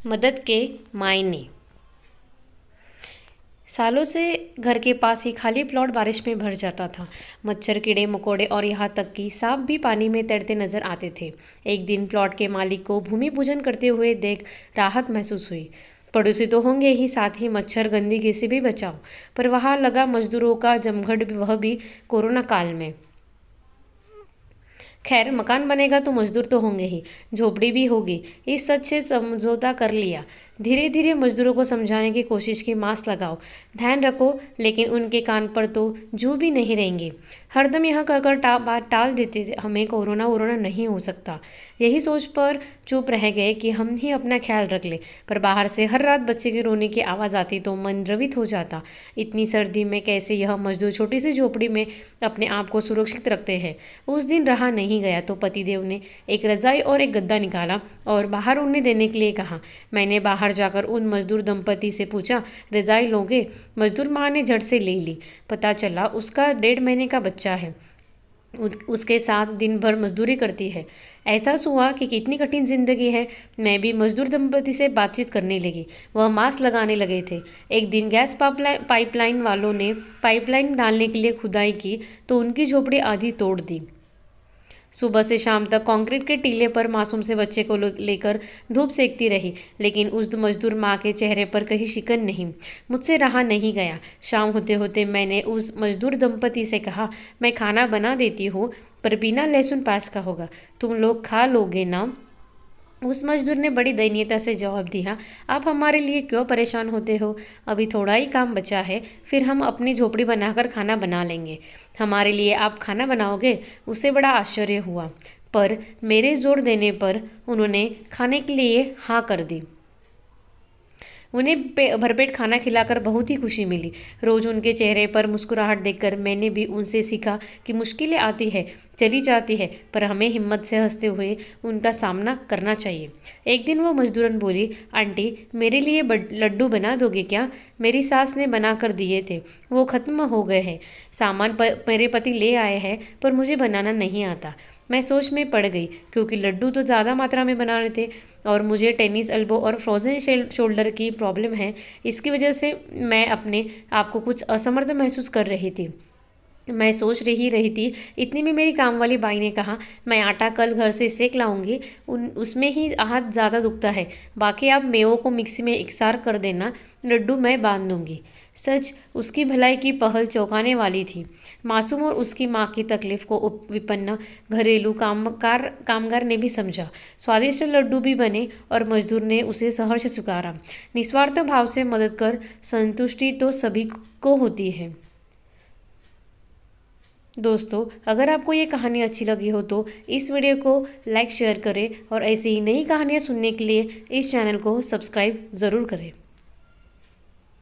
मदद के मायने। सालों से घर के पास ही खाली प्लॉट बारिश में भर जाता था। मच्छर, कीड़े मकोड़े और यहाँ तक कि सांप भी पानी में तैरते नजर आते थे। एक दिन प्लॉट के मालिक को भूमि पूजन करते हुए देख राहत महसूस हुई। पड़ोसी तो होंगे ही, साथ ही मच्छर गंदगी से भी बचाओ। पर वहाँ लगा मजदूरों का जमघट, वह भी कोरोना काल में। खैर, मकान बनेगा तो मजदूर तो होंगे ही, झोपड़ी भी होगी। इस सच से समझौता कर लिया। धीरे धीरे मजदूरों को समझाने की कोशिश की, मास्क लगाओ, ध्यान रखो, लेकिन उनके कान पर तो जू भी नहीं रहेंगे। हरदम यह कहकर बात टाल देते थे, हमें कोरोना वोरोना नहीं हो सकता। यही सोच पर चुप रह गए कि हम ही अपना ख्याल रख ले। पर बाहर से हर रात बच्चे के रोने की आवाज़ आती तो मन द्रवित हो जाता। इतनी सर्दी में कैसे यह मजदूर छोटी सी झोपड़ी में अपने आप को सुरक्षित रखते हैं। उस दिन रहा नहीं गया तो पतिदेव ने एक रजाई और एक गद्दा निकाला और बाहर उड़ने देने के लिए कहा। मैंने बाहर जाकर उन मजदूर दंपति से पूछा, रजाई लोगे? मजदूर माँ ने झट से ले ली। पता चला उसका 1.5 महीने का बच्चा है, उसके साथ दिन भर मजदूरी करती है। एहसास हुआ कि कितनी कठिन जिंदगी है। मैं भी मजदूर दंपति से बातचीत करने लगी। वह मास्क लगाने लगे थे। एक दिन गैस पाइपलाइन वालों ने पाइपलाइन डालने के लिए खुदाई की तो उनकी झोपड़ी आधी तोड़ दी। सुबह से शाम तक कंक्रीट के टीले पर मासूम से बच्चे को लेकर धूप सेकती रही, लेकिन उस मजदूर माँ के चेहरे पर कहीं शिकन नहीं। मुझसे रहा नहीं गया। शाम होते होते मैंने उस मजदूर दंपति से कहा, मैं खाना बना देती हूँ, पर बिना लहसुन प्याज का होगा, तुम लोग खा लोगे ना? उस मजदूर ने बड़ी दयनीयता से जवाब दिया, आप हमारे लिए क्यों परेशान होते हो? अभी थोड़ा ही काम बचा है, फिर हम अपनी झोपड़ी बनाकर खाना बना लेंगे। हमारे लिए आप खाना बनाओगे? उसे बड़ा आश्चर्य हुआ, पर मेरे जोर देने पर उन्होंने खाने के लिए हाँ कर दी। उन्हें भरपेट खाना खिलाकर बहुत ही खुशी मिली। रोज उनके चेहरे पर मुस्कुराहट देखकर मैंने भी उनसे सीखा कि मुश्किलें आती है, चली जाती है, पर हमें हिम्मत से हंसते हुए उनका सामना करना चाहिए। एक दिन वो मजदूरन बोली, आंटी मेरे लिए लड्डू बना दोगे क्या? मेरी सास ने बना कर दिए थे, वो खत्म हो गए हैं। सामान मेरे पति ले आए हैं, पर मुझे बनाना नहीं आता। मैं सोच में पड़ गई, क्योंकि लड्डू तो ज़्यादा मात्रा में बनाने थे और मुझे टेनिस एल्बो और फ्रोजन शोल्डर की प्रॉब्लम है। इसकी वजह से मैं अपने आप को कुछ असमर्थ महसूस कर रही थी। मैं सोच रही थी, इतनी में मेरी काम वाली बाई ने कहा, मैं आटा कल घर से सेक लाऊंगी, उसमें ही हाथ ज़्यादा दुखता है, बाकी आप मेवों को मिक्सी में इकसार कर देना, लड्डू मैं बांध दूंगी। सच, उसकी भलाई की पहल चौंकाने वाली थी। मासूम और उसकी माँ की तकलीफ को विपन्न घरेलू कामगार ने भी समझा। स्वादिष्ट लड्डू भी बने और मजदूर ने उसे सहर्ष स्वीकारा। निस्वार्थ भाव से मदद कर संतुष्टि तो सभी को होती है। दोस्तों, अगर आपको ये कहानी अच्छी लगी हो तो इस वीडियो को लाइक शेयर करें और ऐसी ही नई कहानियाँ सुनने के लिए इस चैनल को सब्सक्राइब ज़रूर करें।